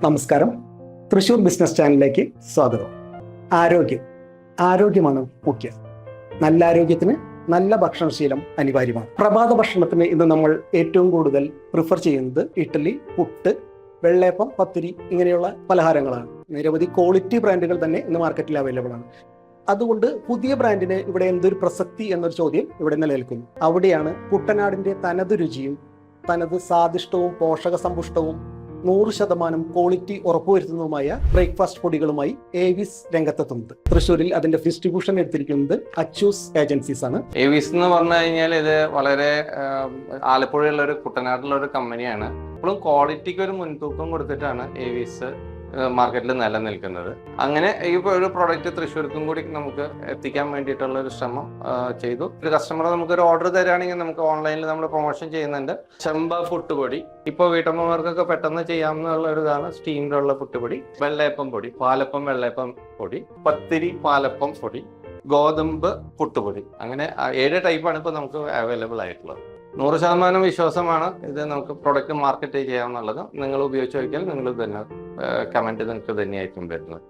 നമസ്കാരം. തൃശ്ശൂർ ബിസിനസ് ചാനലിലേക്ക് സ്വാഗതം. ആരോഗ്യമാണ് മുഖ്യം. നല്ല ആരോഗ്യത്തിന് നല്ല ഭക്ഷണശീലം അനിവാര്യമാണ്. പ്രഭാത ഭക്ഷണത്തിന് ഇന്ന് നമ്മൾ ഏറ്റവും കൂടുതൽ പ്രിഫർ ചെയ്യുന്നത് ഇഡ്ഡലി, പുട്ട്, വെള്ളയപ്പം, പത്തിരി ഇങ്ങനെയുള്ള പലഹാരങ്ങളാണ്. നിരവധി ക്വാളിറ്റി ബ്രാൻഡുകൾ തന്നെ ഇന്ന് മാർക്കറ്റിൽ അവൈലബിൾ ആണ്. അതുകൊണ്ട് പുതിയ ബ്രാൻഡിന് ഇവിടെ എന്തൊരു പ്രസക്തി എന്നൊരു ചോദ്യം ഇവിടെ നിലനിൽക്കുന്നു. അവിടെയാണ് കുട്ടനാടിന്റെ തനത് രുചിയും തനത് സ്വാദിഷ്ടവും പോഷക സമ്പുഷ്ടവും 100% ക്വാളിറ്റി ഉറപ്പുവരുത്തുന്നതുമായ ബ്രേക്ക്ഫാസ്റ്റ് പൊടികളുമായി ഏവിസ് രംഗത്തെത്തുന്നത്. തൃശ്ശൂരിൽ അതിന്റെ ഡിസ്ട്രിബ്യൂഷൻ എടുത്തിരിക്കുന്നത് അച്ചൂസ് ഏജൻസീസ് ആണ്. ഏവിസ് എന്ന് പറഞ്ഞു കഴിഞ്ഞാൽ ഇത് വളരെ ആലപ്പുഴയുള്ള ഒരു കുട്ടനാട്ടിലുള്ള ഒരു കമ്പനിയാണ്. ഇപ്പോഴും ക്വാളിറ്റിക്ക് ഒരു മുൻതൂക്കം കൊടുത്തിട്ടാണ് ഏവിസ് മാർക്കറ്റിൽ നിലനിൽക്കുന്നത്. അങ്ങനെ ഈ ഒരു പ്രോഡക്റ്റ് തൃശ്ശൂർക്കും കൂടി നമുക്ക് എത്തിക്കാൻ വേണ്ടിയിട്ടുള്ള ഒരു ശ്രമം ചെയ്തു. ഒരു കസ്റ്റമർ നമുക്കൊരു ഓർഡർ തരാണെങ്കിൽ നമുക്ക് ഓൺലൈനിൽ നമ്മൾ പ്രൊമോഷൻ ചെയ്യുന്നുണ്ട്. ചെമ്പ പുട്ടുപൊടി ഇപ്പോൾ വീട്ടമ്മമാർക്കൊക്കെ പെട്ടെന്ന് ചെയ്യാവുന്ന ഒരു ഇതാണ്. സ്റ്റീമിലുള്ള പുട്ടുപൊടി, വെള്ളയപ്പം പൊടി, പാലപ്പം വെള്ളയപ്പം പൊടി, പത്തിരി പാലപ്പം പൊടി, ഗോതമ്പ് പുട്ടുപൊടി, അങ്ങനെ 7 ടൈപ്പാണ് ഇപ്പോൾ നമുക്ക് അവൈലബിൾ ആയിട്ടുള്ളത്. 100% വിശ്വാസമാണ് ഇത് നമുക്ക് പ്രൊഡക്റ്റ് മാർക്കറ്റ് ചെയ്യാമെന്നുള്ളത്. നിങ്ങൾ ഉപയോഗിച്ച് നോക്കിയാൽ നിങ്ങൾ തന്നെ കമന്റ് നിങ്ങൾക്ക് തന്നെയായിരിക്കും വരുന്നത്.